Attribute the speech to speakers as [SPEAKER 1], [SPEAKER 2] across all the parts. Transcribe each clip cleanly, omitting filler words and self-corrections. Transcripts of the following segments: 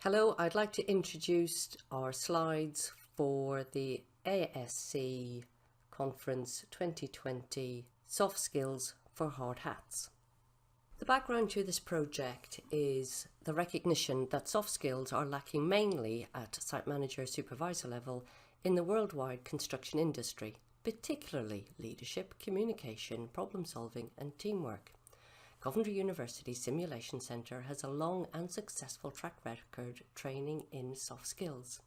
[SPEAKER 1] Hello, I'd like to introduce our slides for the ASC Conference 2020 Soft Skills for Hard Hats. The background to this project is the recognition that soft skills are lacking mainly at site manager supervisor level in the worldwide construction industry, particularly leadership, communication, problem solving and teamwork. Coventry University Simulation Centre has a long and successful track record training in soft skills.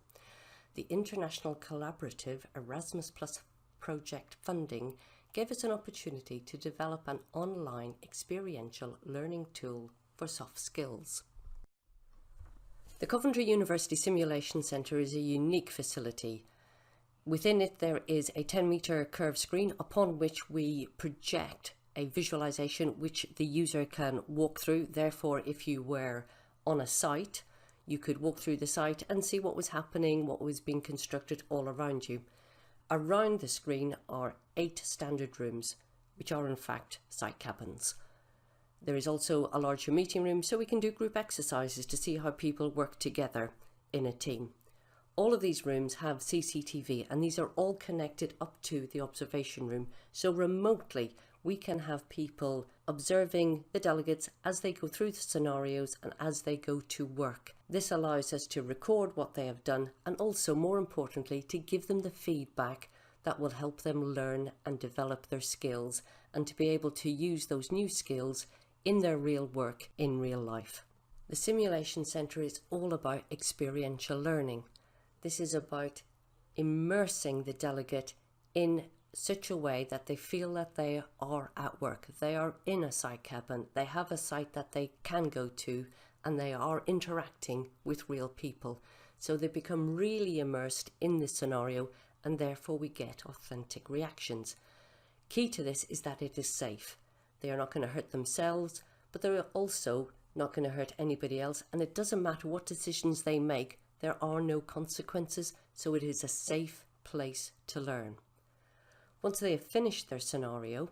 [SPEAKER 1] The international collaborative Erasmus Plus project funding gave us an opportunity to develop an online experiential learning tool for soft skills. The Coventry University Simulation Centre is a unique facility. Within it there is a 10-metre curved screen upon which we project a visualization which the user can walk through. Therefore, if you were on a site, you could walk through the site and see what was happening, what was being constructed all around you. Around the screen are 8 standard rooms, which are in fact site cabins. There is also a larger meeting room so we can do group exercises to see how people work together in a team. All of these rooms have CCTV and these are all connected up to the observation room, so remotely we can have people observing the delegates as they go through the scenarios and as they go to work. This allows us to record what they have done and also, more importantly, to give them the feedback that will help them learn and develop their skills and to be able to use those new skills in their real work in real life. The Simulation Centre is all about experiential learning. This is about immersing the delegate in such a way that they feel that they are at work. They are in a site cabin, they have a site that they can go to, and they are interacting with real people. So they become really immersed in this scenario and therefore we get authentic reactions. Key to this is that it is safe. They are not going to hurt themselves, but they're also not going to hurt anybody else, and it doesn't matter what decisions they make, there are no consequences, so it is a safe place to learn. Once they have finished their scenario,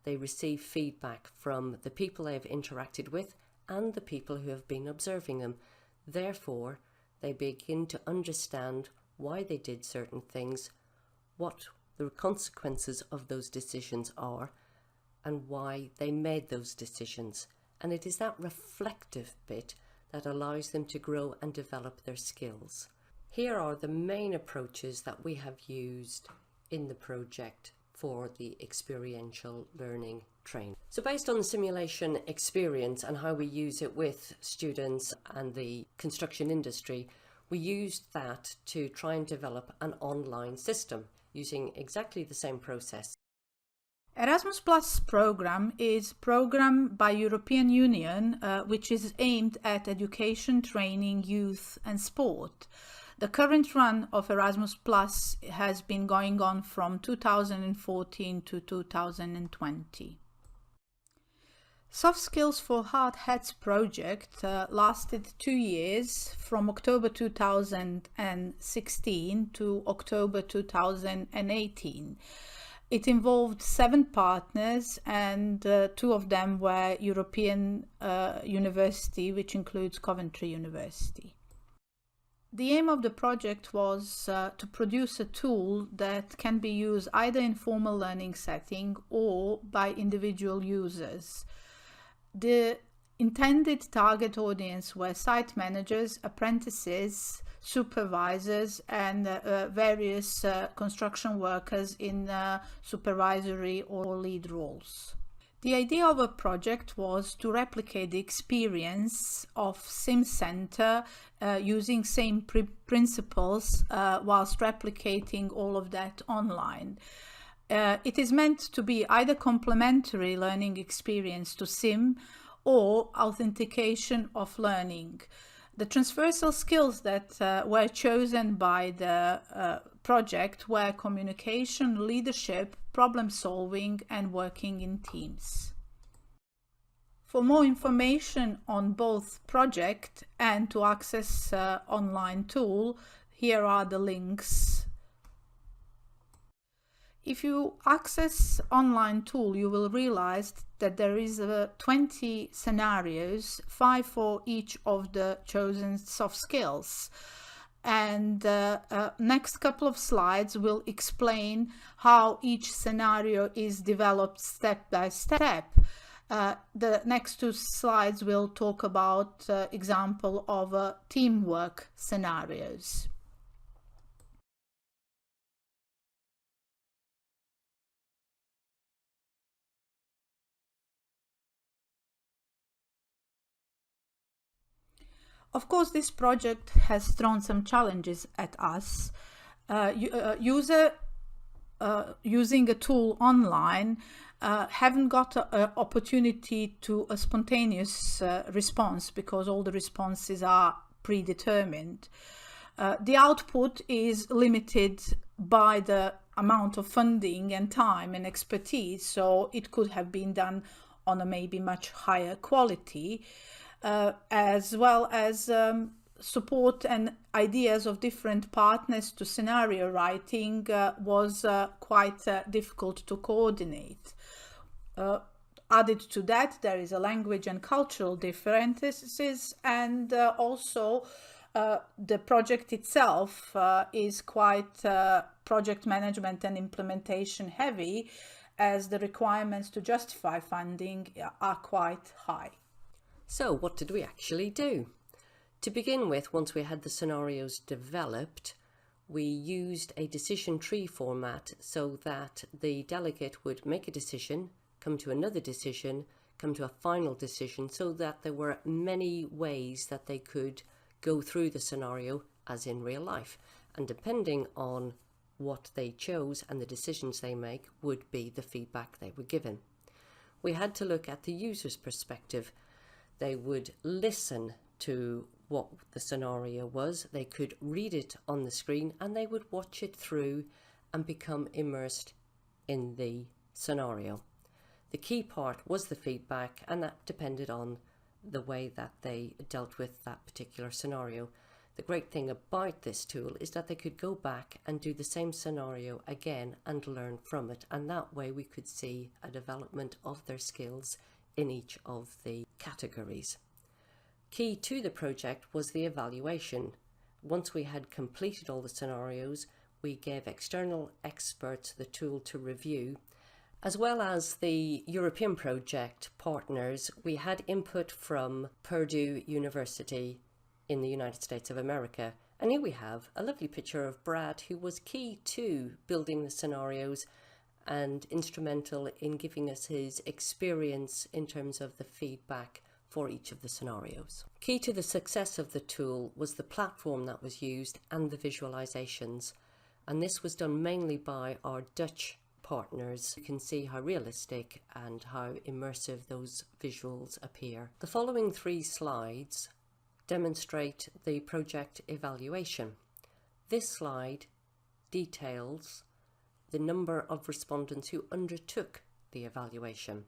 [SPEAKER 1] they receive feedback from the people they have interacted with and the people who have been observing them. Therefore, they begin to understand why they did certain things, what the consequences of those decisions are, and why they made those decisions. And it is that reflective bit that allows them to grow and develop their skills. Here are the main approaches that we have used in the project for the experiential learning training. So based on the simulation experience and how we use it with students and the construction industry, we used that to try and develop an online system using exactly the same process.
[SPEAKER 2] Erasmus Plus program is a program by European Union which is aimed at education, training, youth and sport. The current run of Erasmus Plus has been going on from 2014 to 2020. Soft Skills for Hard Hats project lasted 2 years, from October 2016 to October 2018. It involved 7 partners and 2 of them were European University, which includes Coventry University. The aim of the project was to produce a tool that can be used either in formal learning setting or by individual users. The intended target audience were site managers, apprentices, supervisors and various construction workers in supervisory or lead roles. The idea of a project was to replicate the experience of SimCenter using same principles whilst replicating all of that online. It is meant to be either complementary learning experience to Sim or authentication of learning. The transversal skills that were chosen by the project were communication, leadership, problem solving and working in teams. For more information on both project and to access online tool, here are the links. If you access online tool, you will realize that there is 20 scenarios, 5 for each of the chosen soft skills. And next couple of slides will explain how each scenario is developed step by step. The next 2 slides will talk about example of teamwork scenarios. Of course, this project has thrown some challenges at us. Using a tool online haven't got an opportunity to a spontaneous response, because all the responses are predetermined. The output is limited by the amount of funding and time and expertise, so it could have been done on a maybe much higher quality. As well as support and ideas of different partners to scenario writing was quite difficult to coordinate. Added to that, there is a language and cultural differences, and also the project itself is quite project management and implementation heavy, as the requirements to justify funding are quite high.
[SPEAKER 1] So what did we actually do? To begin with, once we had the scenarios developed, we used a decision tree format so that the delegate would make a decision, come to another decision, come to a final decision, so that there were many ways that they could go through the scenario as in real life. And depending on what they chose and the decisions they make would be the feedback they were given. We had to look at the user's perspective. They would listen to what the scenario was, they could read it on the screen, and they would watch it through and become immersed in the scenario. The key part was the feedback, and that depended on the way that they dealt with that particular scenario. The great thing about this tool is that they could go back and do the same scenario again and learn from it, and that way we could see a development of their skills in each of the categories. Key to the project was the evaluation. Once we had completed all the scenarios, we gave external experts the tool to review. As well as the European project partners, we had input from Purdue University in the United States of America. And here we have a lovely picture of Brad, who was key to building the scenarios and instrumental in giving us his experience in terms of the feedback for each of the scenarios. Key to the success of the tool was the platform that was used and the visualizations, and this was done mainly by our Dutch partners. You can see how realistic and how immersive those visuals appear. The following 3 slides demonstrate the project evaluation. This slide details the number of respondents who undertook the evaluation.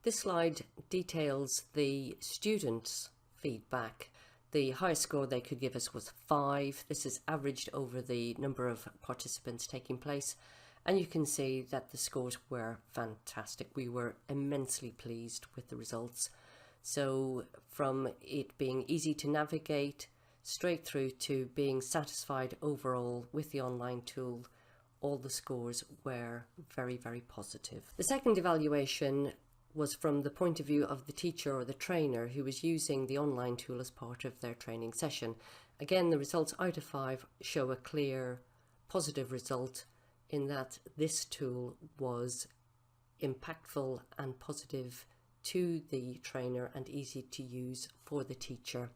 [SPEAKER 1] This slide details the students' feedback. The highest score they could give us was 5. This is averaged over the number of participants taking place, and you can see that the scores were fantastic. We were immensely pleased with the results. So from it being easy to navigate straight through to being satisfied overall with the online tool, all the scores were very, very positive. The second evaluation was from the point of view of the teacher or the trainer who was using the online tool as part of their training session. Again, the results out of 5 show a clear positive result in that this tool was impactful and positive to the trainer and easy to use for the teacher.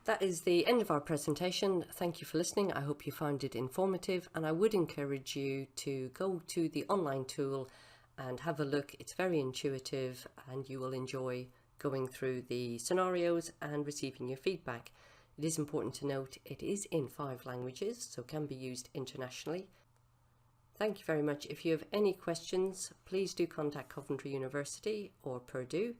[SPEAKER 1] That is the end of our presentation. Thank you for listening. I hope you found it informative, and I would encourage you to go to the online tool and have a look. It's very intuitive and you will enjoy going through the scenarios and receiving your feedback. It is important to note it is in 5 languages, so can be used internationally. Thank you very much. If you have any questions, please do contact Coventry University or Purdue.